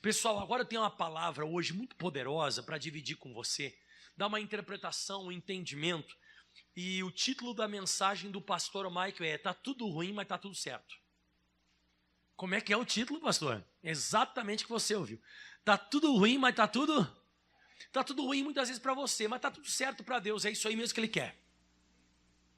Pessoal, agora eu tenho uma palavra hoje muito poderosa para dividir com você, dar uma interpretação, um entendimento. E o título da mensagem do pastor Michael é: tá tudo ruim, mas tá tudo certo. Como é que é o título, pastor? Exatamente o que você ouviu. Tá tudo ruim, mas tá tudo ruim muitas vezes para você, mas tá tudo certo para Deus. É isso aí mesmo que Ele quer.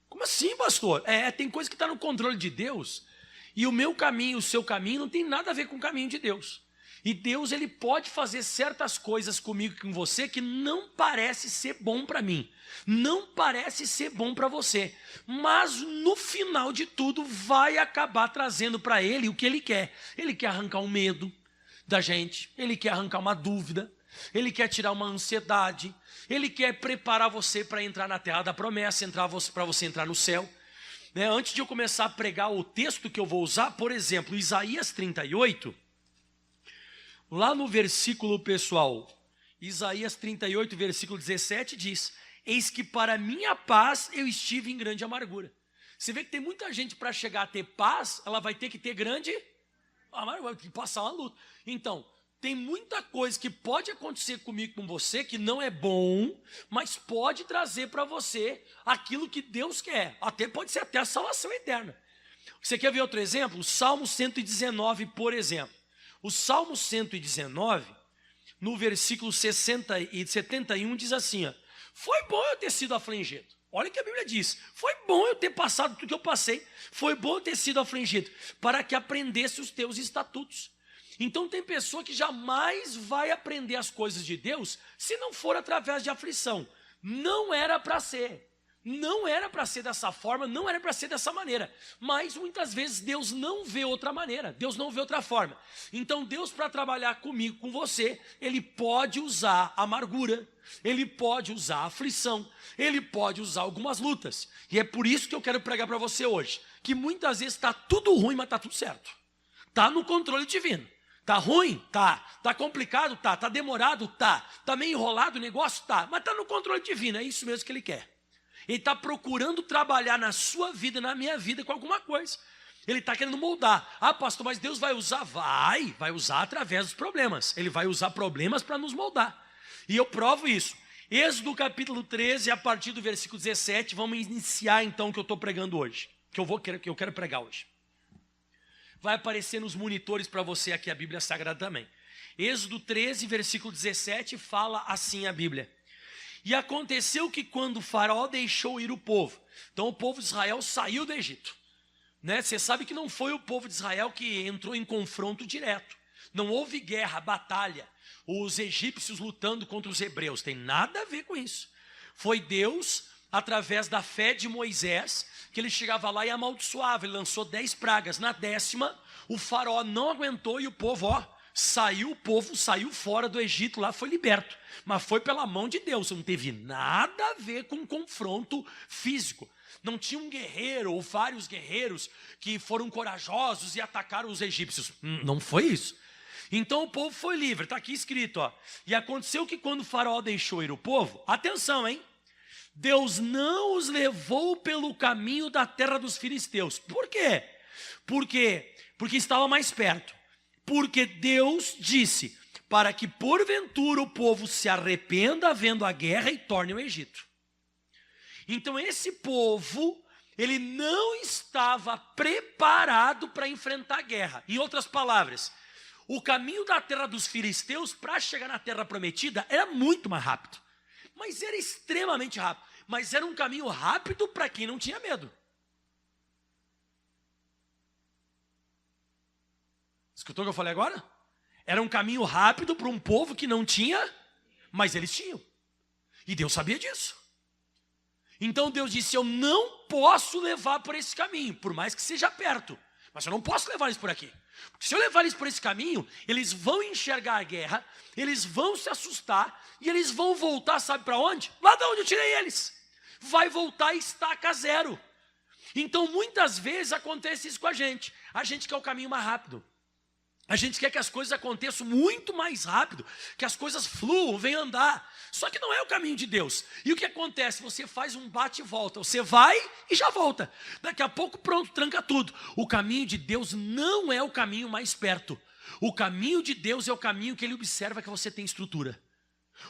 Como assim, pastor? Tem coisa que está no controle de Deus. E o meu caminho, o seu caminho, não tem nada a ver com o caminho de Deus. E Deus, Ele pode fazer certas coisas comigo e com você que não parece ser bom para mim. Não parece ser bom para você. Mas no final de tudo vai acabar trazendo para Ele o que Ele quer. Ele quer arrancar um medo da gente. Ele quer arrancar uma dúvida. Ele quer tirar uma ansiedade. Ele quer preparar você para entrar na terra da promessa, para você entrar no céu. Antes de eu começar a pregar o texto que eu vou usar, por exemplo, Isaías 38, lá no versículo, pessoal, Isaías 38, versículo 17 diz: eis que para minha paz eu estive em grande amargura. Você vê que tem muita gente para chegar a ter paz, ela vai ter que ter grande amargura, vai ter que passar uma luta. Então, tem muita coisa que pode acontecer comigo, com você, que não é bom, mas pode trazer para você aquilo que Deus quer. Pode ser até a salvação eterna. Você quer ver outro exemplo? O Salmo 119, por exemplo. O Salmo 119, no versículo 60 e 71, diz assim: ó, foi bom eu ter sido afligido. Olha o que a Bíblia diz. Foi bom eu ter passado tudo que eu passei. Foi bom eu ter sido afligido, para que aprendesse os teus estatutos. Então tem pessoa que jamais vai aprender as coisas de Deus se não for através de aflição. Não era para ser. Não era para ser dessa forma, não era para ser dessa maneira. Mas muitas vezes Deus não vê outra maneira, Deus não vê outra forma. Então Deus, para trabalhar comigo, com você, Ele pode usar amargura, Ele pode usar aflição, Ele pode usar algumas lutas. E é por isso que eu quero pregar para você hoje, que muitas vezes está tudo ruim, mas está tudo certo. Está no controle divino. Tá ruim? Tá. Tá complicado? Tá. Tá demorado? Tá. Tá meio enrolado o negócio? Tá. Mas tá no controle divino, é isso mesmo que Ele quer. Ele está procurando trabalhar na sua vida, na minha vida, com alguma coisa. Ele está querendo moldar. Ah, pastor, mas Deus vai usar? Vai usar através dos problemas. Ele vai usar problemas para nos moldar. E eu provo isso. Êxodo capítulo 13, a partir do versículo 17, vamos iniciar então o que eu estou pregando hoje. Que eu quero pregar hoje. Vai aparecer nos monitores para você aqui a Bíblia Sagrada também. Êxodo 13, versículo 17, fala assim a Bíblia: e aconteceu que quando o faraó deixou ir o povo, então o povo de Israel saiu do Egito. Você sabe que não foi o povo de Israel que entrou em confronto direto. Não houve guerra, batalha, os egípcios lutando contra os hebreus, tem nada a ver com isso. Foi Deus, através da fé de Moisés, que ele chegava lá e amaldiçoava. Ele lançou 10 pragas. Na 10ª, o faraó não aguentou e o povo saiu fora do Egito, lá foi liberto. Mas foi pela mão de Deus, não teve nada a ver com confronto físico. Não tinha um guerreiro ou vários guerreiros que foram corajosos e atacaram os egípcios. Não foi isso. Então o povo foi livre, está aqui escrito, ó. E aconteceu que quando o faraó deixou ir o povo, atenção, hein? Deus não os levou pelo caminho da terra dos filisteus. Por quê? Porque estava mais perto. Porque Deus disse para que porventura o povo se arrependa vendo a guerra e torne o Egito. Então esse povo, ele não estava preparado para enfrentar a guerra. Em outras palavras, o caminho da terra dos filisteus para chegar na terra prometida era muito mais rápido. Mas era extremamente rápido. Mas era um caminho rápido para quem não tinha medo. Escutou o que eu falei agora? Era um caminho rápido para um povo que não tinha, mas eles tinham. E Deus sabia disso. Então Deus disse: eu não posso levar por esse caminho, por mais que seja perto. Mas eu não posso levar eles por aqui. Porque se eu levar eles por esse caminho, eles vão enxergar a guerra, eles vão se assustar e eles vão voltar, sabe para onde? Lá de onde eu tirei eles. Vai voltar e estaca zero. Então muitas vezes acontece isso com a gente. A gente quer o caminho mais rápido. A gente quer que as coisas aconteçam muito mais rápido, que as coisas fluam, venham andar. Só que não é o caminho de Deus. E o que acontece? Você faz um bate e volta. Você vai e já volta. Daqui a pouco, pronto, tranca tudo. O caminho de Deus não é o caminho mais perto. O caminho de Deus é o caminho que ele observa que você tem estrutura.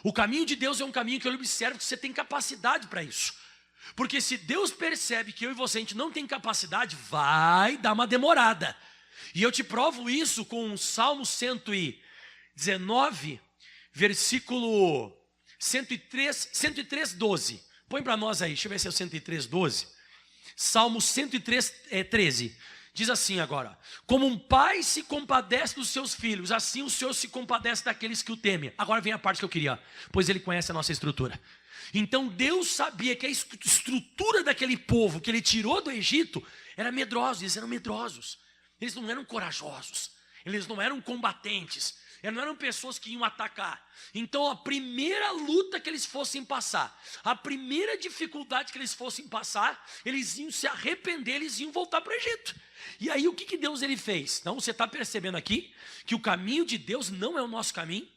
O caminho de Deus é um caminho que ele observa que você tem capacidade para isso. Porque se Deus percebe que eu e você a gente não tem capacidade, vai dar uma demorada. E eu te provo isso com o Salmo 119, versículo 103, 12. Põe para nós aí, deixa eu ver se é o 103, 12. Salmo 103, 13. Diz assim agora: como um pai se compadece dos seus filhos, assim o Senhor se compadece daqueles que o temem. Agora vem a parte que eu queria, pois ele conhece a nossa estrutura. Então Deus sabia que a estrutura daquele povo que ele tirou do Egito era medrosa, eles eram medrosos. Eles não eram corajosos, eles não eram combatentes, eles não eram pessoas que iam atacar. Então a primeira luta que eles fossem passar, a primeira dificuldade que eles fossem passar, eles iam se arrepender, eles iam voltar para o Egito. E aí o que Deus ele fez? Então você está percebendo aqui que o caminho de Deus não é o nosso caminho.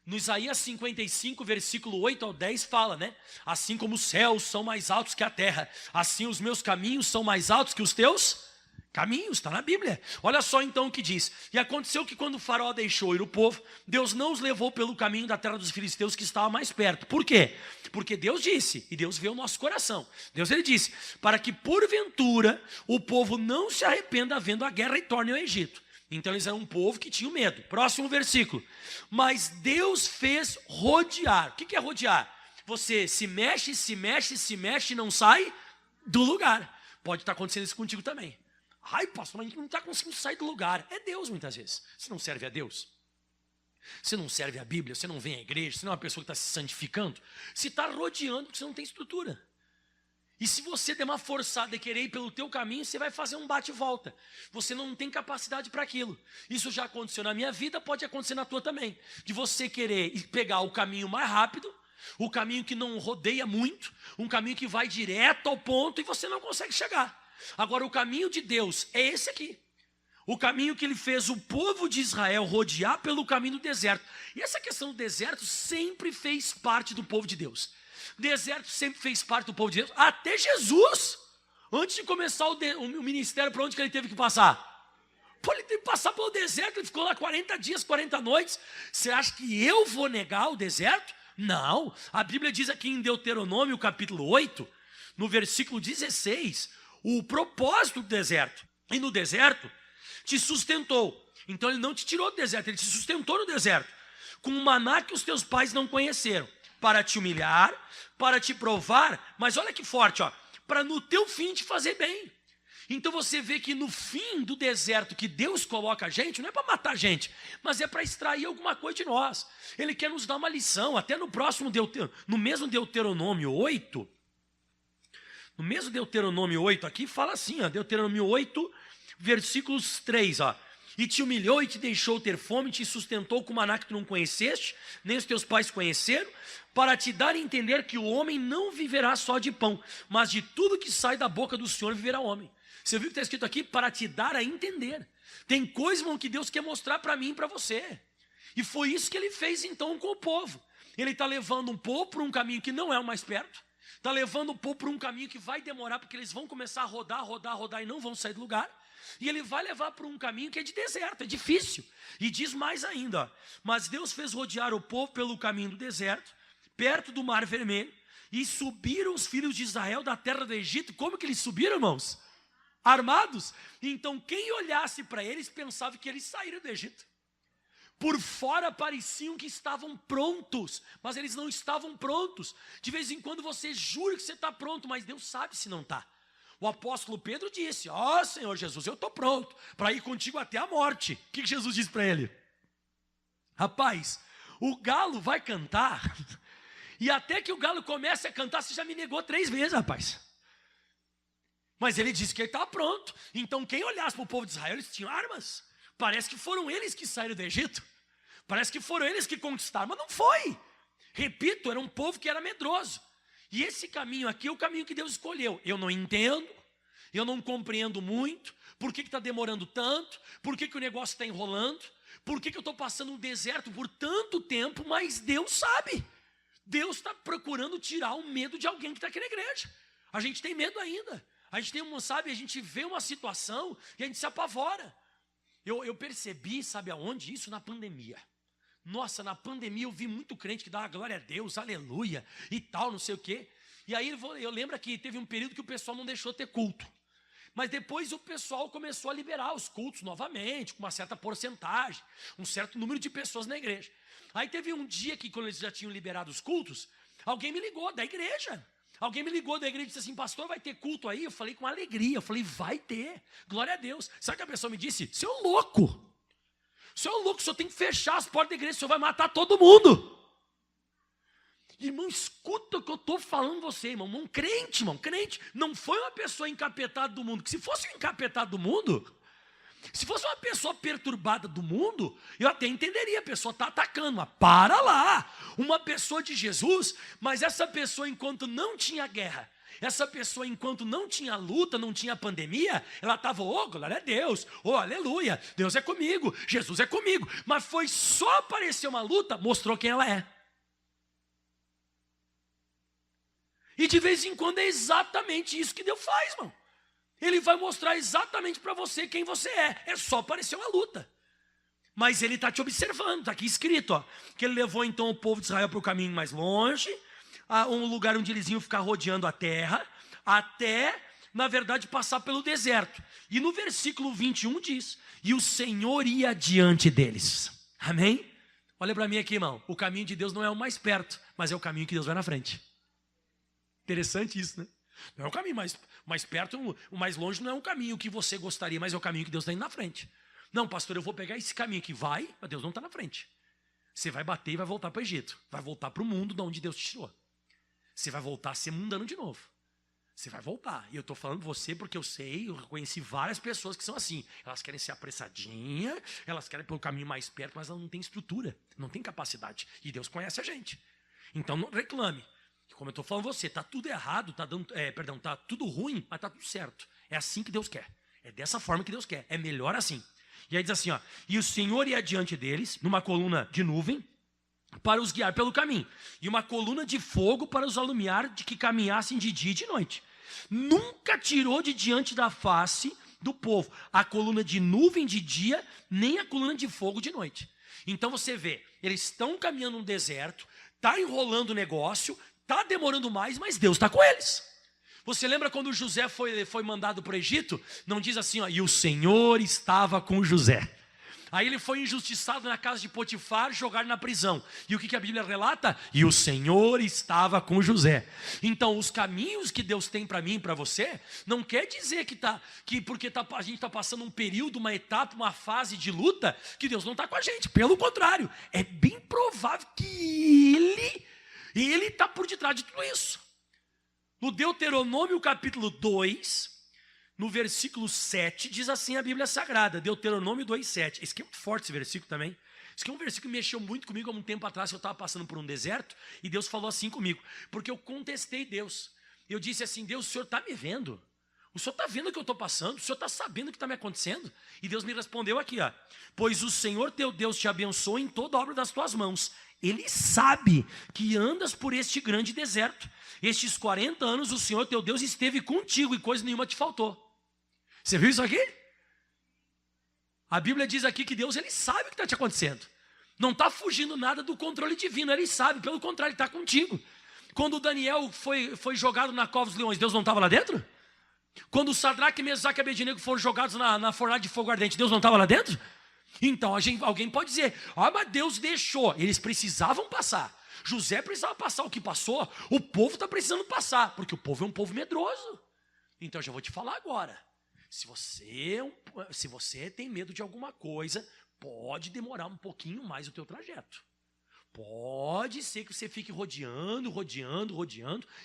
No Isaías 55, versículo 8 ao 10 fala, né? Assim como os céus são mais altos que a terra, assim os meus caminhos são mais altos que os teus caminhos, está na Bíblia. Olha só então o que diz: e aconteceu que quando o faraó deixou ir o povo, Deus não os levou pelo caminho da terra dos filisteus que estava mais perto. Por quê? Porque Deus disse, e Deus vê o nosso coração, Deus ele disse, para que porventura o povo não se arrependa vendo a guerra e torne ao Egito. Então eles eram um povo que tinha medo. Próximo versículo: mas Deus fez rodear. O que é rodear? Você se mexe, se mexe, se mexe e não sai do lugar. Pode estar acontecendo isso contigo também. Ai, pastor, mas a gente não está conseguindo sair do lugar. É Deus muitas vezes. Você não serve a Deus? Você não serve a Bíblia? Você não vem à igreja? Você não é uma pessoa que está se santificando? Você está rodeando porque você não tem estrutura. E se você der uma forçada e querer ir pelo teu caminho, você vai fazer um bate e volta. Você não tem capacidade para aquilo. Isso já aconteceu na minha vida, pode acontecer na tua também. De você querer pegar o caminho mais rápido, o caminho que não rodeia muito, um caminho que vai direto ao ponto e você não consegue chegar. Agora o caminho de Deus é esse aqui. O caminho que ele fez o povo de Israel rodear pelo caminho do deserto. E essa questão do deserto sempre fez parte do povo de Deus. Deserto sempre fez parte do povo de Deus. Até Jesus, antes de começar o ministério, para onde que ele teve que passar? Pô, ele teve que passar pelo deserto. Ele ficou lá 40 dias, 40 noites. Você acha que eu vou negar o deserto? Não, a Bíblia diz aqui em Deuteronômio capítulo 8, no versículo 16, o propósito do deserto. E no deserto te sustentou. Então ele não te tirou do deserto, ele te sustentou no deserto, com um maná que os teus pais não conheceram, para te humilhar, para te provar, mas olha que forte, ó, para no teu fim te fazer bem. Então você vê que no fim do deserto que Deus coloca a gente, não é para matar a gente, mas é para extrair alguma coisa de nós. Ele quer nos dar uma lição. Até no próximo no mesmo Deuteronômio 8, no mesmo Deuteronômio 8 aqui fala assim, ó, Deuteronômio 8, versículos 3, ó. E te humilhou e te deixou ter fome, te sustentou com maná que tu não conheceste, nem os teus pais conheceram, para te dar a entender que o homem não viverá só de pão, mas de tudo que sai da boca do Senhor viverá o homem. Você viu que está escrito aqui? Para te dar a entender. Tem coisas, irmão, que Deus quer mostrar para mim e para você. E foi isso que ele fez então com o povo. Ele está levando um povo para um caminho que não é o mais perto, está levando o povo para um caminho que vai demorar, porque eles vão começar a rodar e não vão sair do lugar. E ele vai levar para um caminho que é de deserto, é difícil. E diz mais ainda, ó, mas Deus fez rodear o povo pelo caminho do deserto, perto do Mar Vermelho, e subiram os filhos de Israel da terra do Egito. Como que eles subiram, irmãos? Armados. Então quem olhasse para eles pensava que eles saíram do Egito. Por fora pareciam que estavam prontos, mas eles não estavam prontos. De vez em quando você jura que você está pronto, mas Deus sabe se não está. O apóstolo Pedro disse, ó Senhor Jesus, eu estou pronto para ir contigo até a morte. O que Jesus disse para ele? Rapaz, o galo vai cantar, e até que o galo comece a cantar, você já me negou 3 vezes, rapaz. Mas ele disse que ele estava pronto. Então quem olhasse para o povo de Israel, eles tinham armas. Parece que foram eles que saíram do Egito. Parece que foram eles que conquistaram, mas não foi. Repito, era um povo que era medroso. E esse caminho aqui é o caminho que Deus escolheu. Eu não entendo, eu não compreendo muito. Por que está demorando tanto? Por que o negócio está enrolando? Por que eu estou passando um deserto por tanto tempo? Mas Deus sabe. Deus está procurando tirar o medo de alguém que está aqui na igreja. A gente tem medo ainda. A gente tem a gente vê uma situação e a gente se apavora. Eu percebi, sabe aonde? Isso na pandemia. Nossa, na pandemia eu vi muito crente que dava glória a Deus, aleluia, e tal, não sei o quê. E aí eu lembro que teve um período que o pessoal não deixou ter culto. Mas depois o pessoal começou a liberar os cultos novamente, com uma certa porcentagem, um certo número de pessoas na igreja. Aí teve um dia que, quando eles já tinham liberado os cultos, alguém me ligou da igreja. Alguém me ligou da igreja e disse assim, pastor, vai ter culto aí? Eu falei com alegria, eu falei, vai ter, glória a Deus. Sabe o que a pessoa me disse? Seu louco, o senhor tem que fechar as portas da igreja, o senhor vai matar todo mundo. Irmão, escuta o que eu estou falando você, irmão, crente, não foi uma pessoa encapetada do mundo, que se fosse um encapetado do mundo, se fosse uma pessoa perturbada do mundo, eu até entenderia, a pessoa está atacando, mas para lá, uma pessoa de Jesus, mas essa pessoa enquanto não tinha guerra, essa pessoa enquanto não tinha luta, não tinha pandemia, ela estava, glória a Deus, aleluia, Deus é comigo, Jesus é comigo, mas foi só aparecer uma luta, mostrou quem ela é. E de vez em quando é exatamente isso que Deus faz, irmão. Ele vai mostrar exatamente para você quem você é. É só aparecer uma luta. Mas ele está te observando, está aqui escrito, ó, que ele levou então o povo de Israel para o caminho mais longe, a um lugar onde eles iam ficar rodeando a terra, até, na verdade, passar pelo deserto. E no versículo 21 diz, e o Senhor ia diante deles. Amém? Olha para mim aqui, irmão. O caminho de Deus não é o mais perto, mas é o caminho que Deus vai na frente. Interessante isso, né? Não é o caminho mais perto, o mais longe não é um caminho que você gostaria, mas é o caminho que Deus está indo na frente. Não, pastor, eu vou pegar esse caminho que vai, mas Deus não está na frente. Você vai bater e vai voltar para o Egito. Vai voltar para o mundo de onde Deus te tirou. Você vai voltar a ser mundano de novo. Você vai voltar. E eu estou falando você porque eu sei, eu conheci várias pessoas que são assim. Elas querem ser apressadinhas, elas querem pelo caminho mais perto, mas elas não têm estrutura, não têm capacidade. E Deus conhece a gente. Então não reclame. Como eu estou falando você, está tudo errado, está tudo ruim, mas está tudo certo. É assim que Deus quer. É dessa forma que Deus quer. É melhor assim. E aí diz assim, ó, e o Senhor ia diante deles, numa coluna de nuvem, para os guiar pelo caminho. E uma coluna de fogo para os alumiar, de que caminhassem de dia e de noite. Nunca tirou de diante da face do povo a coluna de nuvem de dia, nem a coluna de fogo de noite. Então você vê, eles estão caminhando no deserto, está enrolando o negócio, está demorando mais, mas Deus está com eles. Você lembra quando José foi mandado para o Egito? Não diz assim, ó, e o Senhor estava com José. Aí ele foi injustiçado na casa de Potifar, jogado na prisão. E o que a Bíblia relata? E o Senhor estava com José. Então, os caminhos que Deus tem para mim e para você, não quer dizer porque a gente está passando um período, uma etapa, uma fase de luta, que Deus não está com a gente. Pelo contrário, é bem provável que Ele está por detrás de tudo isso. No Deuteronômio capítulo 2, no versículo 7, diz assim a Bíblia Sagrada, Deuteronômio 2,7. Esse aqui é muito forte, esse versículo também. Esse aqui é um versículo que mexeu muito comigo há um tempo atrás, que eu estava passando por um deserto, e Deus falou assim comigo, porque eu contestei Deus. Eu disse assim, Deus, o Senhor está me vendo? O Senhor está vendo o que eu estou passando? O Senhor está sabendo o que está me acontecendo? E Deus me respondeu aqui, ó, pois o Senhor teu Deus te abençoa em toda a obra das tuas mãos. Ele sabe que andas por este grande deserto. Estes 40 anos o Senhor teu Deus esteve contigo e coisa nenhuma te faltou. Você viu isso aqui? A Bíblia diz aqui que Deus, Ele sabe o que está te acontecendo. Não está fugindo nada do controle divino, Ele sabe, pelo contrário, Ele está contigo. Quando o Daniel foi jogado na cova dos leões, Deus não estava lá dentro? Quando o Sadraque, Mesaque e Abednego foram jogados na fornalha de fogo ardente, Deus não estava lá dentro? Então alguém pode dizer, mas Deus deixou, eles precisavam passar. José precisava passar o que passou, o povo está precisando passar, porque o povo é um povo medroso. Então eu já vou te falar agora. Se você tem medo de alguma coisa, pode demorar um pouquinho mais o teu trajeto. Pode ser que você fique rodeando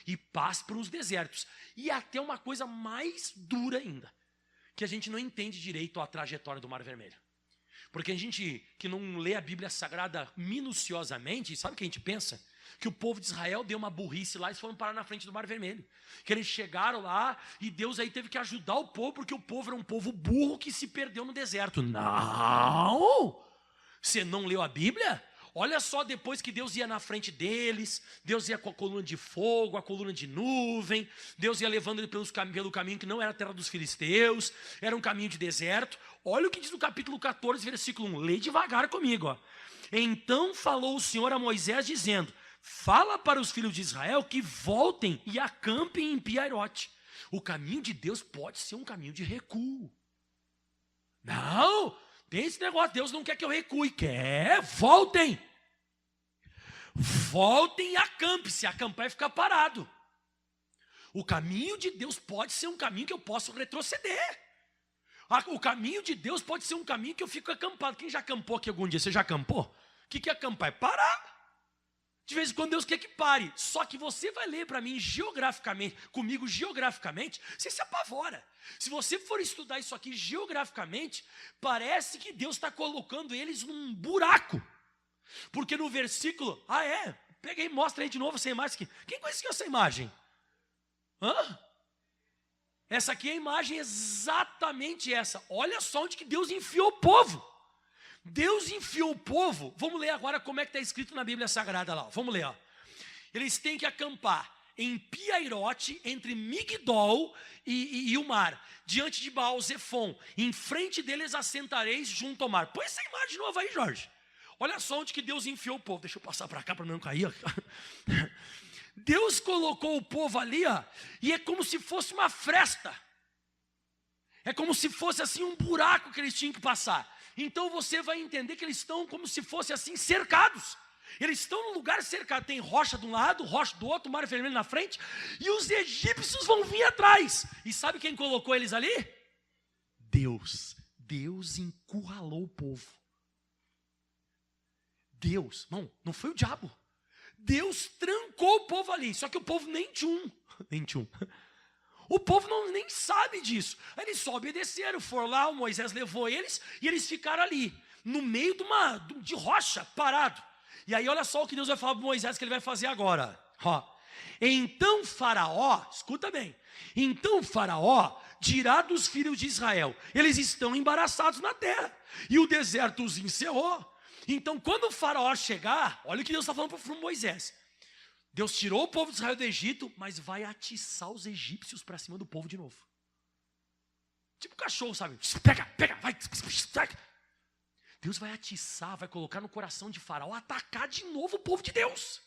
e passe por uns desertos. E até uma coisa mais dura ainda, que a gente não entende direito a trajetória do Mar Vermelho. Porque a gente que não lê a Bíblia Sagrada minuciosamente, sabe o que a gente pensa? Que o povo de Israel deu uma burrice lá e foram parar na frente do Mar Vermelho. Que eles chegaram lá e Deus aí teve que ajudar o povo, porque o povo era um povo burro que se perdeu no deserto. Não! Você não leu a Bíblia? Olha só, depois que Deus ia na frente deles, Deus ia com a coluna de fogo, a coluna de nuvem, Deus ia levando ele pelo caminho que não era a terra dos filisteus, era um caminho de deserto. Olha o que diz no capítulo 14, versículo 1, lê devagar comigo. Ó. Então falou o Senhor a Moisés dizendo, fala para os filhos de Israel que voltem e acampem em Pi-Hairote. O caminho de Deus pode ser um caminho de recuo. Não, tem esse negócio, Deus não quer que eu recue, quer, voltem. Voltem e acampem, se acampar é ficar parado. O caminho de Deus pode ser um caminho que eu posso retroceder. O caminho de Deus pode ser um caminho que eu fico acampado. Quem já acampou aqui algum dia? Você já acampou? O que é acampar? É parar. De vez em quando Deus quer que pare. Só que você vai ler para mim geograficamente, comigo geograficamente, você se apavora. Se você for estudar isso aqui geograficamente, parece que Deus está colocando eles num buraco. Porque no versículo, pega aí, mostra aí de novo essa imagem aqui. Quem conheceu essa imagem? Hã? Essa aqui é a imagem exatamente essa. Olha só onde que Deus enfiou o povo. Deus enfiou o povo. Vamos ler agora como é que está escrito na Bíblia Sagrada lá. Vamos ler. Ó. Eles têm que acampar em Pi-Hairote, entre Migdol e o mar, diante de Baal-Zefon. Em frente deles assentareis junto ao mar. Põe essa imagem de novo aí, Jorge. Olha só onde que Deus enfiou o povo. Deixa eu passar para cá para não cair. Ó. Deus colocou o povo ali, ó, e é como se fosse uma fresta. É como se fosse assim um buraco que eles tinham que passar. Então você vai entender que eles estão como se fossem assim cercados. Eles estão num lugar cercado. Tem rocha de um lado, rocha do outro, mar vermelho na frente. E os egípcios vão vir atrás. E sabe quem colocou eles ali? Deus. Deus encurralou o povo. Deus. Não foi o diabo. Deus trancou o povo ali. Só que o povo nem tinha um. O povo nem sabe disso. Eles só obedeceram, foram lá, o Moisés levou eles e eles ficaram ali, no meio de rocha, parado. E aí olha só o que Deus vai falar para Moisés que ele vai fazer agora. Ó. Então Faraó, escuta bem, então Faraó dirá dos filhos de Israel, eles estão embaraçados na terra, e o deserto os encerrou. Então quando o Faraó chegar, olha o que Deus está falando para Moisés. Deus tirou o povo de Israel do Egito, mas vai atiçar os egípcios para cima do povo de novo. Tipo cachorro, sabe? Pega, vai. Deus vai atiçar, vai colocar no coração de Faraó atacar de novo o povo de Deus.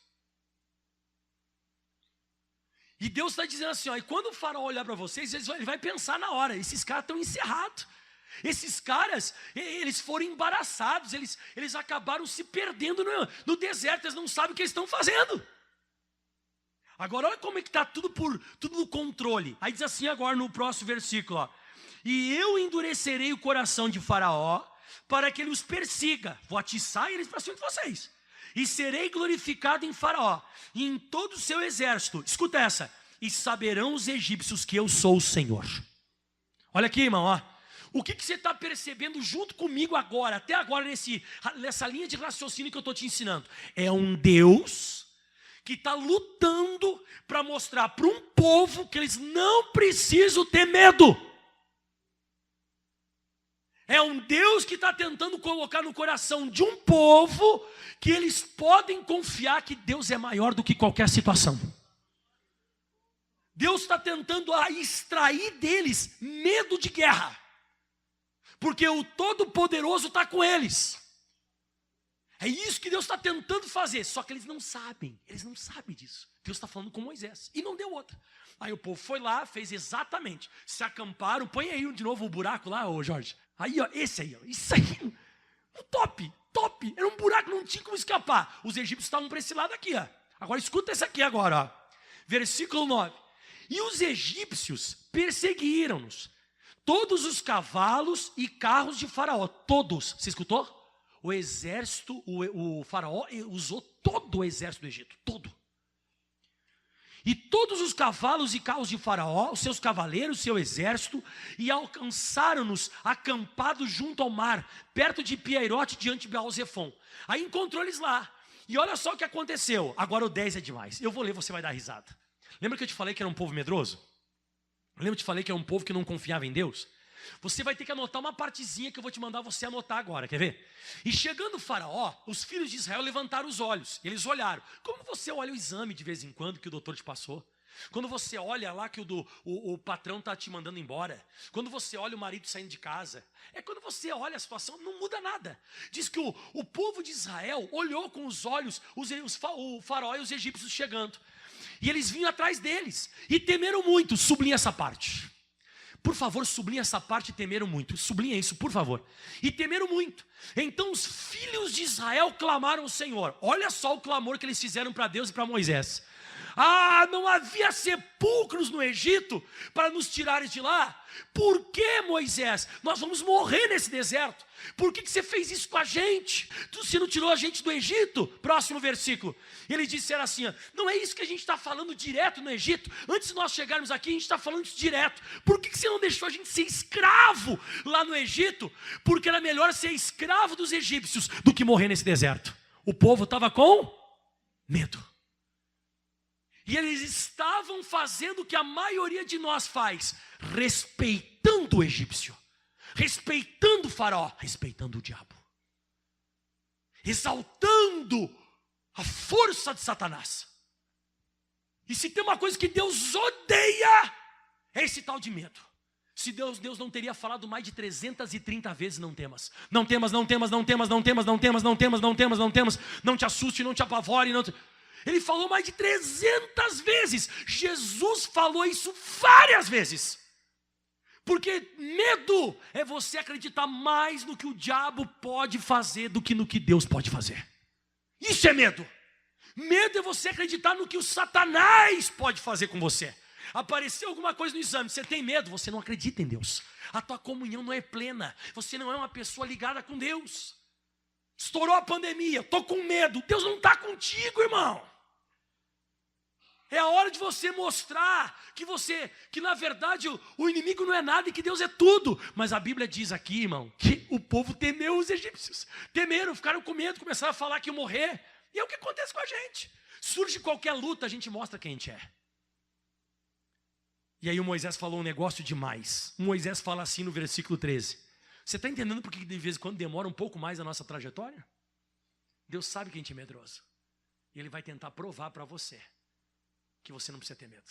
E Deus está dizendo assim, ó, e quando o Faraó olhar para vocês, ele vai pensar na hora, esses caras estão encerrados. Esses caras, eles foram embaraçados, eles acabaram se perdendo no deserto, eles não sabem o que eles estão fazendo. Agora olha como é que está tudo no controle. Aí diz assim agora no próximo versículo, ó, e eu endurecerei o coração de Faraó para que ele os persiga. Vou atiçar eles para cima de vocês. E serei glorificado em Faraó e em todo o seu exército. Escuta essa. E saberão os egípcios que eu sou o Senhor. Olha aqui, irmão, ó. O que você está percebendo junto comigo agora, até agora nessa linha de raciocínio que eu estou te ensinando? É um Deus que está lutando para mostrar para um povo que eles não precisam ter medo. É um Deus que está tentando colocar no coração de um povo que eles podem confiar que Deus é maior do que qualquer situação. Deus está tentando extrair deles medo de guerra, porque o Todo-Poderoso está com eles. É isso que Deus está tentando fazer, só que eles não sabem disso. Deus está falando com Moisés, e não deu outra. Aí o povo foi lá, fez exatamente, se acamparam, põe aí de novo o buraco lá, ô Jorge. Aí, ó, esse aí, ó, isso aí, top, era um buraco, não tinha como escapar. Os egípcios estavam para esse lado aqui, ó. Agora escuta esse aqui agora, ó. Versículo 9. E os egípcios perseguiram-nos, todos os cavalos e carros de Faraó, todos, você escutou? O exército, o Faraó usou todo o exército do Egito, todo. E todos os cavalos e carros de Faraó, os seus cavaleiros, o seu exército, e alcançaram-nos acampados junto ao mar, perto de Pi-Hairote, diante de Baal-Zefon. Aí encontrou eles lá. E olha só o que aconteceu. Agora o 10 é demais. Eu vou ler, você vai dar risada. Lembra que eu te falei que era um povo medroso? Lembra que eu te falei que era um povo que não confiava em Deus? Você vai ter que anotar uma partezinha que eu vou te mandar você anotar agora, quer ver? E chegando o faraó, os filhos de Israel levantaram os olhos. Eles olharam. Como você olha o exame de vez em quando que o doutor te passou? Quando você olha lá que o patrão está te mandando embora. Quando você olha o marido saindo de casa. É quando você olha a situação, não muda nada. Diz que o povo de Israel olhou com os olhos o faraó e os egípcios chegando. E eles vinham atrás deles. E temeram muito. Sublinha essa parte. Por favor, sublinha essa parte, temeram muito. Sublinha isso, por favor. E temeram muito. Então os filhos de Israel clamaram ao Senhor. Olha só o clamor que eles fizeram para Deus e para Moisés. Ah, não havia sepulcros no Egito para nos tirares de lá? Por que, Moisés? Nós vamos morrer nesse deserto. Por que você fez isso com a gente? Você não tirou a gente do Egito? Próximo versículo. Eles disseram assim, não é isso que a gente está falando direto no Egito? Antes de nós chegarmos aqui, a gente está falando isso direto. Por que você não deixou a gente ser escravo lá no Egito? Porque era melhor ser escravo dos egípcios do que morrer nesse deserto. O povo estava com medo. E eles estavam fazendo o que a maioria de nós faz, respeitando o egípcio, respeitando o faraó, respeitando o diabo, exaltando a força de Satanás. E se tem uma coisa que Deus odeia, é esse tal de medo. Se Deus não teria falado mais de 330 vezes não temas. Não temas, não temas, não temas, não temas, não temas, não temas, não temas, não temas, não te assuste, não te apavore, não te... Ele falou mais de 300 vezes. Jesus falou isso várias vezes. Porque medo é você acreditar mais no que o diabo pode fazer do que no que Deus pode fazer. Isso é medo. Medo é você acreditar no que o Satanás pode fazer com você. Apareceu alguma coisa no exame, você tem medo, você não acredita em Deus. A tua comunhão não é plena. Você não é uma pessoa ligada com Deus. Estourou a pandemia, estou com medo. Deus não está contigo, irmão. É a hora de você mostrar que na verdade o inimigo não é nada e que Deus é tudo. Mas a Bíblia diz aqui, irmão, que o povo temeu os egípcios. Temeram, ficaram com medo, começaram a falar que iam morrer. E é o que acontece com a gente. Surge qualquer luta, a gente mostra quem a gente é. E aí o Moisés falou um negócio demais. O Moisés fala assim no versículo 13. Você está entendendo por que de vez em quando demora um pouco mais a nossa trajetória? Deus sabe que a gente é medroso. E Ele vai tentar provar para você que você não precisa ter medo.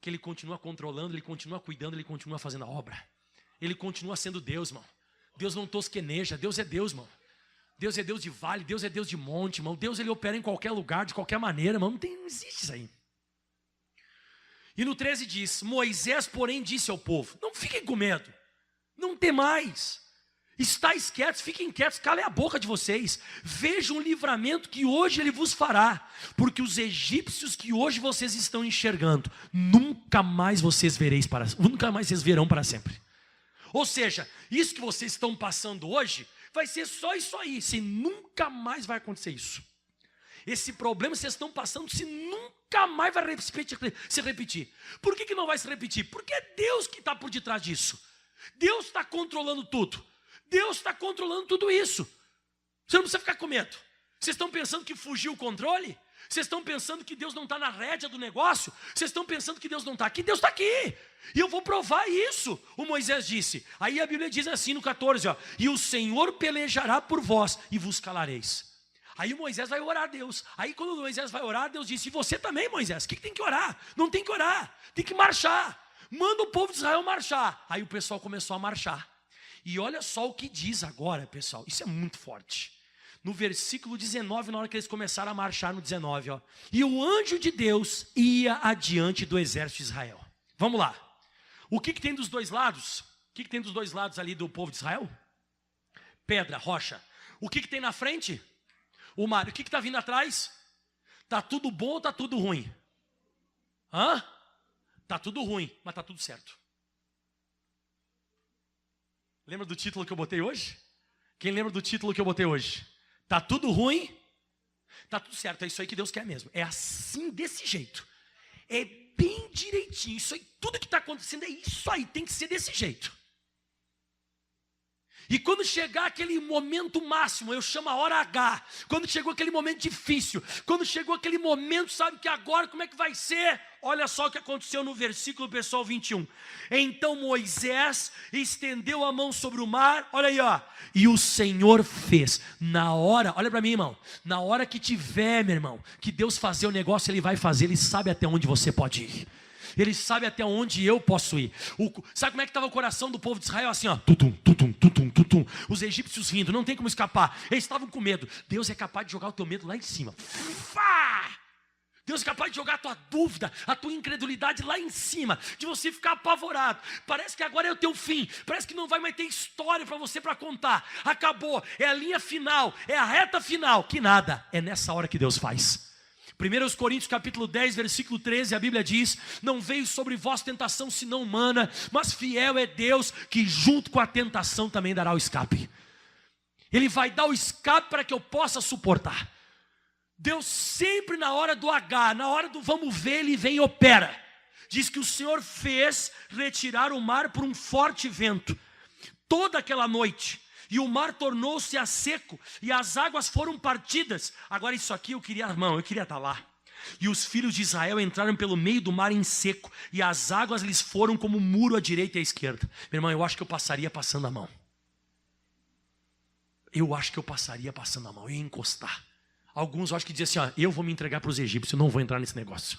Que Ele continua controlando, Ele continua cuidando, Ele continua fazendo a obra. Ele continua sendo Deus, irmão. Deus não tosqueneja, Deus é Deus, irmão. Deus é Deus de vale, Deus é Deus de monte, irmão. Deus, Ele opera em qualquer lugar, de qualquer maneira, irmão. Não existe isso aí. E no 13 diz, Moisés, porém, disse ao povo, não fiquem com medo, não temais. Estais quietos, fiquem quietos, calem a boca de vocês. Vejam o livramento que hoje Ele vos fará. Porque os egípcios que hoje vocês estão enxergando, nunca mais vocês verão para sempre. Ou seja, isso que vocês estão passando hoje, vai ser só isso aí. Se nunca mais vai acontecer isso. Esse problema vocês estão passando, se nunca mais vai se repetir. Por que não vai se repetir? Porque é Deus que está por detrás disso. Deus está controlando tudo. Deus está controlando tudo isso. Você não precisa ficar com medo. Vocês estão pensando que fugiu o controle? Vocês estão pensando que Deus não está na rédea do negócio? Vocês estão pensando que Deus não está aqui? Deus está aqui. E eu vou provar isso. O Moisés disse. Aí a Bíblia diz assim no 14. E o Senhor pelejará por vós e vos calareis. Aí o Moisés vai orar a Deus. Aí quando o Moisés vai orar, Deus disse. E você também, Moisés? O que tem que orar? Não tem que orar. Tem que marchar. Manda o povo de Israel marchar. Aí o pessoal começou a marchar. E olha só o que diz agora, pessoal. Isso é muito forte. No versículo 19, na hora que eles começaram a marchar no 19. E o anjo de Deus ia adiante do exército de Israel. Vamos lá. O que tem dos dois lados? O que tem dos dois lados ali do povo de Israel? Pedra, rocha. O que tem na frente? O mar. O que está vindo atrás? Está tudo bom ou está tudo ruim? Está tudo ruim, mas está tudo certo. Lembra do título que eu botei hoje? Quem lembra do título que eu botei hoje? Tá tudo ruim? Tá tudo certo, é isso aí que Deus quer mesmo. É assim, desse jeito. É bem direitinho. Isso aí, tudo que está acontecendo é isso aí, tem que ser desse jeito. E quando chegar aquele momento máximo, eu chamo a hora H, quando chegou aquele momento difícil, quando chegou aquele momento, sabe que agora como é que vai ser? Olha só o que aconteceu no versículo, pessoal, 21. Então Moisés estendeu a mão sobre o mar, olha aí, ó. E o Senhor fez, na hora, olha para mim, irmão, na hora que tiver, meu irmão, que Deus fazer o negócio, Ele vai fazer, Ele sabe até onde você pode ir. Ele sabe até onde eu posso ir. Sabe como é que estava o coração do povo de Israel? Assim, ó, tutum, tutum, tutum, tutum. Os egípcios rindo, não tem como escapar. Eles estavam com medo. Deus é capaz de jogar o teu medo lá em cima. Deus é capaz de jogar a tua dúvida, a tua incredulidade lá em cima, de você ficar apavorado. Parece que agora é o teu fim, parece que não vai mais ter história para você para contar. Acabou, é a linha final, é a reta final. Que nada, é nessa hora que Deus faz. 1 Coríntios capítulo 10, versículo 13, a Bíblia diz: não veio sobre vós tentação senão humana, mas fiel é Deus, que junto com a tentação também dará o escape. Ele vai dar o escape para que eu possa suportar. Deus sempre na hora do H, na hora do vamos ver, Ele vem e opera. Diz que o Senhor fez retirar o mar por um forte vento, toda aquela noite. E o mar tornou-se a seco, e as águas foram partidas. Agora isso aqui eu queria estar lá. E os filhos de Israel entraram pelo meio do mar em seco, e as águas lhes foram como muro à direita e à esquerda. Meu irmão, eu acho que eu passaria passando a mão. Eu ia encostar. Alguns eu acho que dizem assim, ó, eu vou me entregar para os egípcios, eu não vou entrar nesse negócio.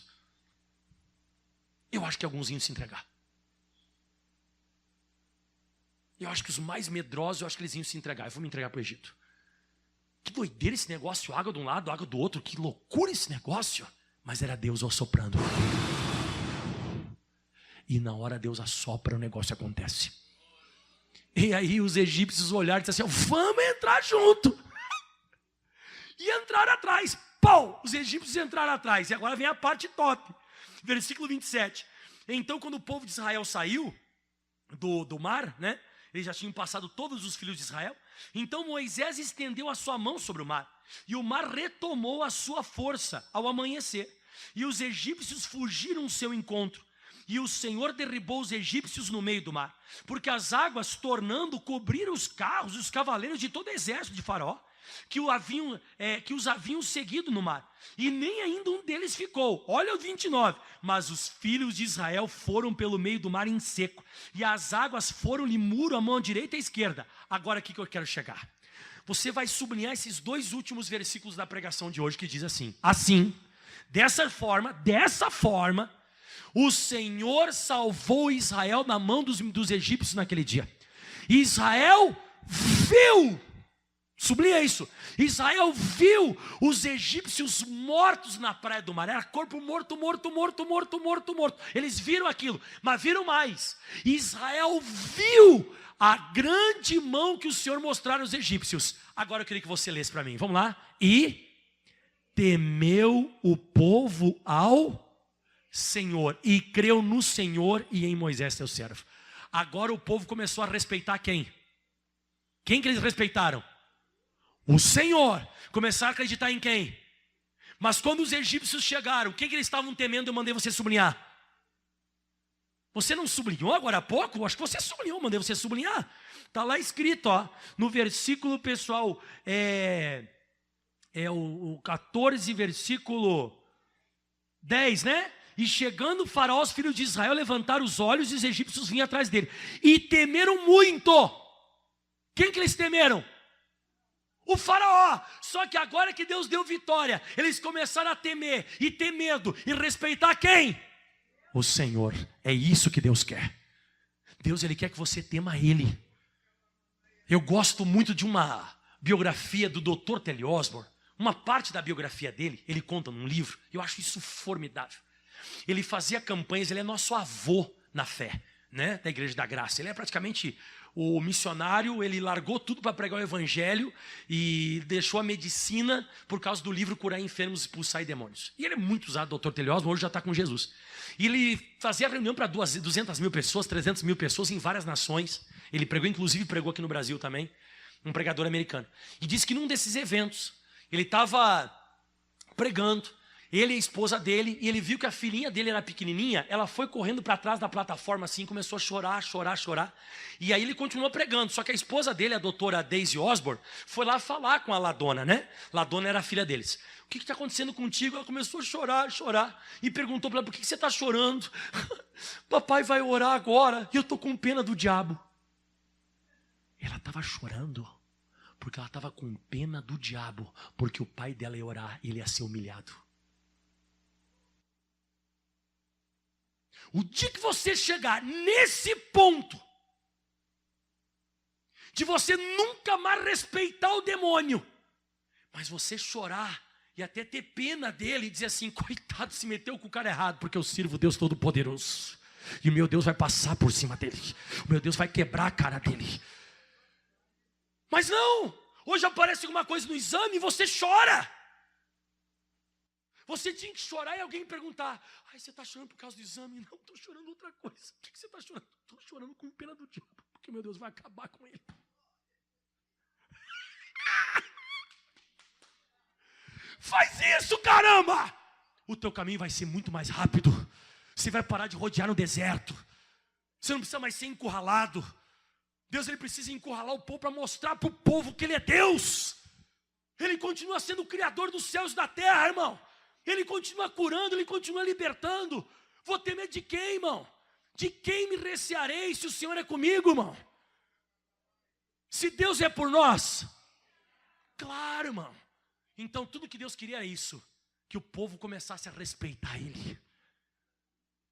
Eu acho que alguns iam se entregar. Eu acho que os mais medrosos, eu acho que eles iam se entregar. Eu vou me entregar para o Egito. Que doideira esse negócio, água de um lado, água do outro. Que loucura esse negócio. Mas era Deus assoprando. E na hora Deus assopra, o negócio acontece. E aí os egípcios olharam e disseram assim, vamos entrar junto. E entraram atrás. Pau! Os egípcios entraram atrás. E agora vem a parte top. Versículo 27. Então quando o povo de Israel saiu do mar, né? Eles já tinham passado todos os filhos de Israel. Então Moisés estendeu a sua mão sobre o mar, e o mar retomou a sua força ao amanhecer. E os egípcios fugiram ao seu encontro. E o Senhor derribou os egípcios no meio do mar, porque as águas, tornando, cobriram os carros e os cavaleiros de todo o exército de Faraó, que os haviam seguido no mar. E nem ainda um deles ficou. Olha o 29. Mas os filhos de Israel foram pelo meio do mar em seco, e as águas foram-lhe muro à mão direita e à esquerda. Agora aqui que eu quero chegar. Você vai sublinhar esses dois últimos versículos da pregação de hoje, que diz assim: assim, dessa forma, o Senhor salvou Israel da mão dos egípcios naquele dia. E Israel viu, sublinha isso, Israel viu os egípcios mortos na praia do mar. Era corpo morto. Eles viram aquilo, mas viram mais. Israel viu a grande mão que o Senhor mostrara aos egípcios. Agora eu queria que você lesse para mim, vamos lá. E temeu o povo ao Senhor, e creu no Senhor e em Moisés seu servo. Agora o povo começou a respeitar quem? Quem que eles respeitaram? O Senhor. Começaram a acreditar em quem? Mas quando os egípcios chegaram, o que eles estavam temendo? Eu mandei você sublinhar. Você não sublinhou agora há pouco? Acho que você sublinhou, mandei você sublinhar. Está lá escrito, ó, no versículo, pessoal, o 14, versículo 10, né? E chegando o Faraó, os filhos de Israel levantaram os olhos e os egípcios vinham atrás dele. E temeram muito. Quem que eles temeram? O Faraó. Só que agora que Deus deu vitória, eles começaram a temer e ter medo e respeitar quem? O Senhor. É isso que Deus quer. Deus, Ele quer que você tema Ele. Eu gosto muito de uma biografia do Dr. Telly Osborne. Uma parte da biografia dele, ele conta num livro. Eu acho isso formidável. Ele fazia campanhas, ele é nosso avô na fé, né, da Igreja da Graça. Ele é praticamente o missionário, ele largou tudo para pregar o evangelho e deixou a medicina por causa do livro Curar Enfermos e Expulsar Demônios. E ele é muito usado, Dr. Telly Osborne, hoje já está com Jesus. E ele fazia reunião para 200 mil pessoas, 300 mil pessoas em várias nações. Ele pregou, inclusive pregou aqui no Brasil também, um pregador americano. E disse que num desses eventos, ele estava pregando, Ele e a esposa dele, e ele viu que a filhinha dele era pequenininha, ela foi correndo para trás da plataforma assim, começou a chorar. E aí ele continuou pregando, só que a esposa dele, a doutora Daisy Osborne, foi lá falar com a Ladona, né? Ladona era a filha deles. O que está acontecendo contigo? Ela começou a chorar, e perguntou para ela, por que você está chorando? Papai vai orar agora, e eu estou com pena do diabo. Ela estava chorando, porque ela estava com pena do diabo, porque o pai dela ia orar e ele ia ser humilhado. O dia que você chegar nesse ponto, de você nunca mais respeitar o demônio, mas você chorar e até ter pena dele e dizer assim, coitado, se meteu com o cara errado, porque eu sirvo Deus Todo-Poderoso, e o meu Deus vai passar por cima dele, o meu Deus vai quebrar a cara dele. Mas não, hoje aparece alguma coisa no exame e você chora. Você tinha que chorar e alguém perguntar, ai, você está chorando por causa do exame? Não, estou chorando outra coisa. O que você está chorando? Estou chorando com pena do diabo, porque meu Deus vai acabar com ele. Faz isso, caramba! O teu caminho vai ser muito mais rápido. Você vai parar de rodear no deserto. Você não precisa mais ser encurralado. Deus, ele precisa encurralar o povo para mostrar para o povo que ele é Deus. Ele continua sendo o criador dos céus e da terra, irmão. Ele continua curando, ele continua libertando. Vou ter medo de quem, irmão? De quem me recearei se o Senhor é comigo, irmão? Se Deus é por nós, claro, irmão. Então tudo que Deus queria é isso, que o povo começasse a respeitar ele.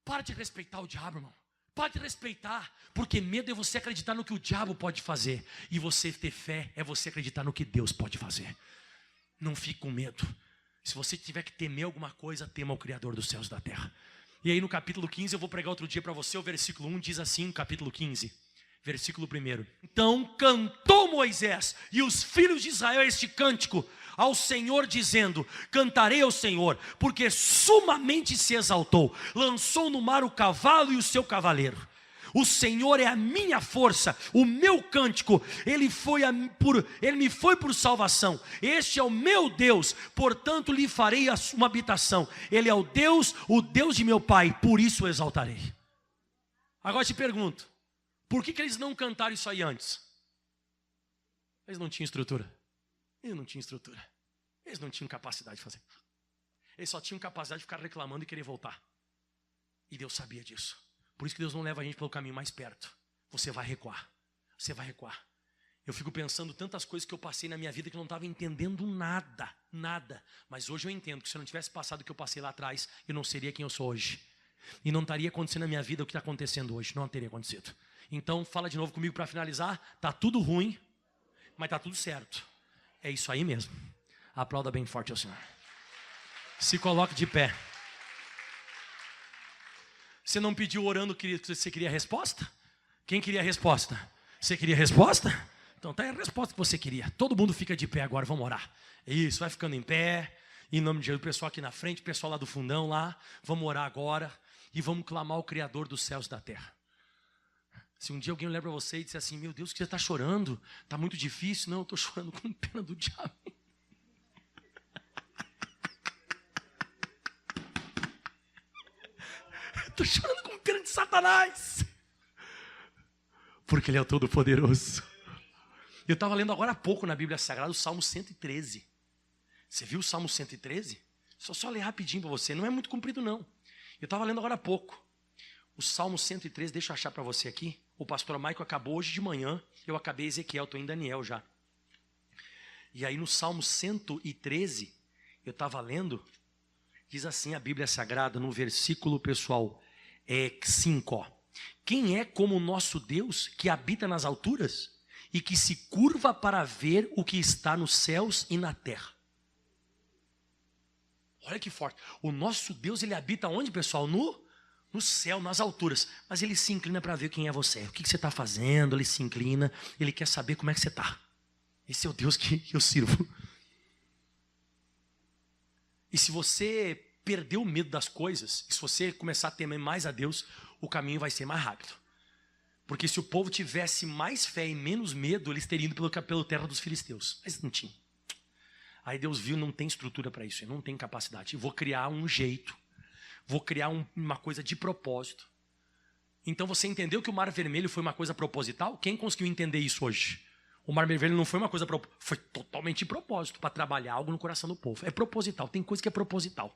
Para de respeitar o diabo, irmão. Para de respeitar, porque medo é você acreditar no que o diabo pode fazer, e você ter fé é você acreditar no que Deus pode fazer. Não fique com medo. Se você tiver que temer alguma coisa, tema o Criador dos céus e da terra. E aí no capítulo 15, eu vou pregar outro dia para você, o versículo 1 diz assim, capítulo 15, versículo 1. Então cantou Moisés e os filhos de Israel este cântico ao Senhor, dizendo, cantarei ao Senhor, porque sumamente se exaltou, lançou no mar o cavalo e o seu cavaleiro. O Senhor é a minha força, o meu cântico, Ele me foi por salvação. Este é o meu Deus, portanto lhe farei uma habitação. Ele é o Deus de meu pai, por isso o exaltarei. Agora te pergunto, por que eles não cantaram isso aí antes? Eles não tinham estrutura. Eles não tinham capacidade de fazer. Eles só tinham capacidade de ficar reclamando e querer voltar. E Deus sabia disso. Por isso que Deus não leva a gente pelo caminho mais perto. Você vai recuar. Eu fico pensando tantas coisas que eu passei na minha vida que eu não estava entendendo nada. Mas hoje eu entendo que se eu não tivesse passado o que eu passei lá atrás, eu não seria quem eu sou hoje. E não estaria acontecendo na minha vida o que está acontecendo hoje. Não teria acontecido. Então fala de novo comigo para finalizar. Está tudo ruim, mas está tudo certo. É isso aí mesmo. Aplauda bem forte ao Senhor. Se coloque de pé. Você não pediu orando que você queria a resposta? Quem queria a resposta? Você queria a resposta? Então tá aí a resposta que você queria. Todo mundo fica de pé agora, vamos orar. Isso, vai ficando em pé. Em nome de Jesus, o pessoal aqui na frente, o pessoal lá do fundão lá. Vamos orar agora e vamos clamar ao Criador dos céus e da terra. Se um dia alguém olhar para você e disser assim, meu Deus, que você está chorando? Está muito difícil. Não, eu estou chorando com pena do diabo. Estou chorando com pena de Satanás. Porque Ele é o Todo-Poderoso. Eu estava lendo agora há pouco na Bíblia Sagrada o Salmo 113. Você viu o Salmo 113? Só ler rapidinho para você, não é muito comprido não. Eu estava lendo agora há pouco. O Salmo 113, deixa eu achar para você aqui. O pastor Michael acabou hoje de manhã. Eu acabei Ezequiel, estou em Daniel já. E aí no Salmo 113, eu estava lendo, diz assim a Bíblia Sagrada, no versículo, pessoal, 5, ó. Quem é como o nosso Deus, que habita nas alturas e que se curva para ver o que está nos céus e na terra? Olha que forte. O nosso Deus, ele habita onde, pessoal? No céu, nas alturas. Mas ele se inclina para ver quem é você. O que você está fazendo, ele se inclina. Ele quer saber como é que você está. Esse é o Deus que eu sirvo. E se você perder o medo das coisas, e se você começar a temer mais a Deus, o caminho vai ser mais rápido. Porque se o povo tivesse mais fé e menos medo, eles teriam ido pelo terra dos filisteus. Mas não tinha. Aí Deus viu, não tem estrutura para isso, não tem capacidade. Eu vou criar um jeito, vou criar uma coisa de propósito. Então você entendeu que o Mar Vermelho foi uma coisa proposital? Quem conseguiu entender isso hoje? O Mar Vermelho não foi uma coisa proposital, foi totalmente de propósito, para trabalhar algo no coração do povo. É proposital, tem coisa que é proposital.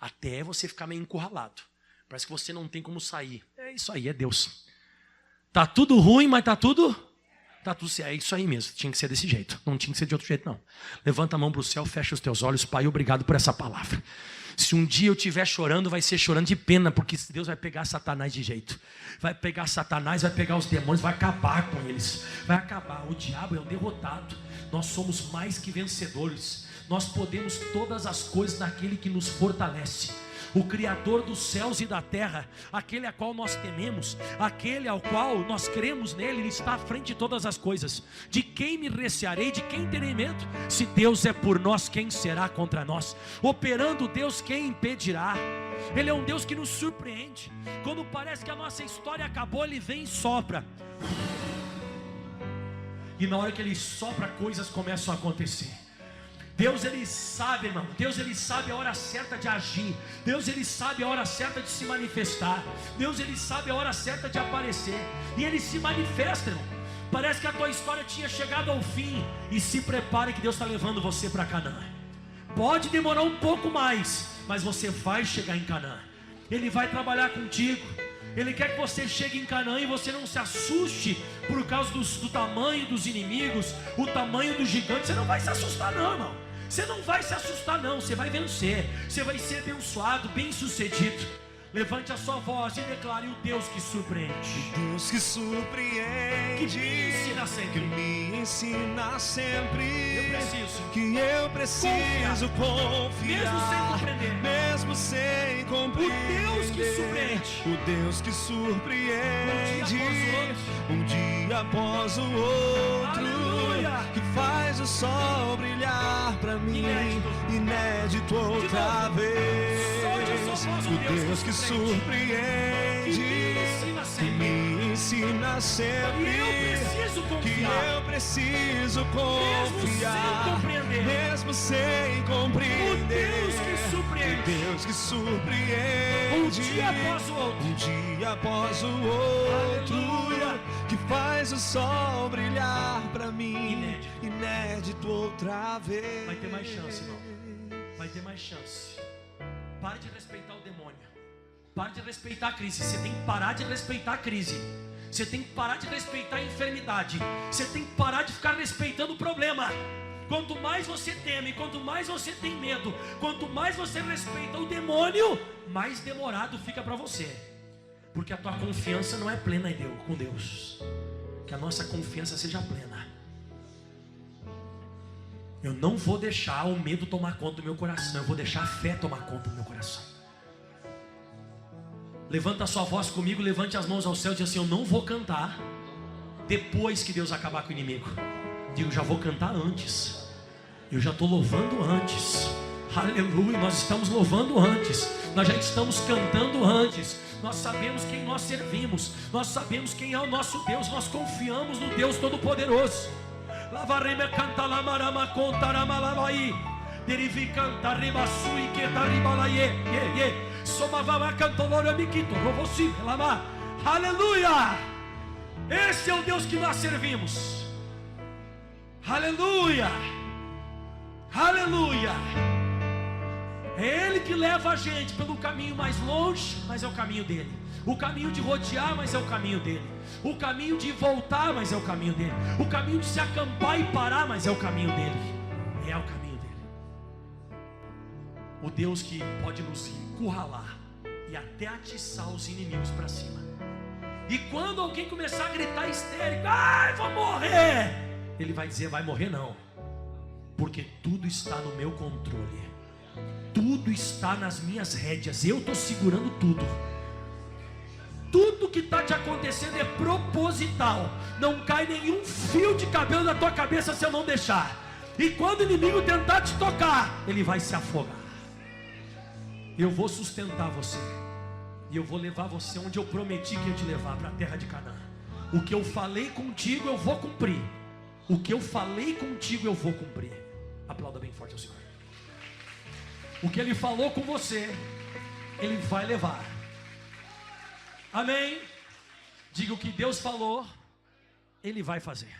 Até você ficar meio encurralado. Parece que você não tem como sair. É isso aí, é Deus. Tá tudo ruim, mas tá tudo certo. É isso aí mesmo, tinha que ser desse jeito. Não tinha que ser de outro jeito, não. Levanta a mão para o céu, fecha os teus olhos. Pai, obrigado por essa palavra. Se um dia eu estiver chorando, vai ser chorando de pena, porque Deus vai pegar Satanás de jeito. Vai pegar Satanás, vai pegar os demônios, vai acabar com eles. Vai acabar. O diabo é o derrotado. Nós somos mais que vencedores. Nós podemos todas as coisas naquele que nos fortalece. O Criador dos céus e da terra, aquele a qual nós tememos, aquele ao qual nós cremos nele, ele está à frente de todas as coisas. De quem me recearei, de quem terei medo? Se Deus é por nós, quem será contra nós? Operando Deus, quem impedirá? Ele é um Deus que nos surpreende. Quando parece que a nossa história acabou, ele vem e sopra. E na hora que ele sopra, coisas começam a acontecer. Deus, ele sabe, irmão. Deus, ele sabe a hora certa de agir. Deus, ele sabe a hora certa de se manifestar. Deus, ele sabe a hora certa de aparecer. E ele se manifesta, irmão. Parece que a tua história tinha chegado ao fim. E se prepare que Deus está levando você para Canaã. Pode demorar um pouco mais, mas você vai chegar em Canaã. Ele vai trabalhar contigo. Ele quer que você chegue em Canaã e você não se assuste por causa do tamanho dos inimigos, o tamanho do gigante. Você não vai se assustar não, irmão. Você não vai se assustar não, você vai vencer. Você vai ser abençoado, bem sucedido. Levante a sua voz e declare: o Deus que surpreende. O Deus que surpreende, que me ensina sempre. Que me ensina sempre. Eu preciso confiar, mesmo sem compreender. O Deus que surpreende. O Deus que surpreende, um dia após o outro. Aleluia. Que faz o sol brilhar pra mim, inédito outra vez. O Deus que surpreende, que me ensina sempre. Que eu preciso confiar, mesmo sem compreender. O Deus que surpreende, um dia após o outro. Aleluia. Que faz o sol brilhar pra mim, inédito outra vez. Vai ter mais chance, irmão. Vai ter mais chance. Pare de respeitar o demônio. Pare de respeitar a crise. Você tem que parar de respeitar a crise. Você tem que parar de respeitar a enfermidade. Você tem que parar de ficar respeitando o problema. Quanto mais você teme, quanto mais você tem medo, quanto mais você respeita o demônio, mais demorado fica para você. Porque a tua confiança não é plena em Deus, com Deus. Que a nossa confiança seja plena. Eu não vou deixar o medo tomar conta do meu coração. Eu vou deixar a fé tomar conta do meu coração. Levanta a sua voz comigo, levante as mãos ao céu e diz assim: eu não vou cantar depois que Deus acabar com o inimigo. Digo, já vou cantar antes. Eu já estou louvando antes. Aleluia, nós estamos louvando antes. Nós já estamos cantando antes. Nós sabemos quem nós servimos. Nós sabemos quem é o nosso Deus. Nós confiamos no Deus Todo-Poderoso. Lavareme canta lamarama contaramalabai. Derivi canta ribasui que taribalaie. Somavava cantoloramiquito. Rovosi lama. Aleluia! Esse é o Deus que nós servimos. Aleluia! Aleluia! É Ele que leva a gente pelo caminho mais longe, mas é o caminho dele. O caminho de rodear, mas é o caminho dele. O caminho de voltar, mas é o caminho dele. O caminho de se acampar e parar, mas é o caminho dele. É o caminho dele. O Deus que pode nos encurralar e até atiçar os inimigos para cima. E quando alguém começar a gritar histérico: ai, vou morrer, Ele vai dizer: vai morrer não, porque tudo está no meu controle. Tudo está nas minhas rédeas. Eu estou segurando tudo. Tudo que está te acontecendo é proposital. Não cai nenhum fio de cabelo na tua cabeça se eu não deixar. E quando o inimigo tentar te tocar, ele vai se afogar. Eu vou sustentar você. E eu vou levar você onde eu prometi que ia te levar, para a terra de Canaã. O que eu falei contigo eu vou cumprir. O que eu falei contigo eu vou cumprir. Aplauda bem. bem forte ao Senhor. O que Ele falou com você, Ele vai levar. Amém? Diga: o que Deus falou, Ele vai fazer.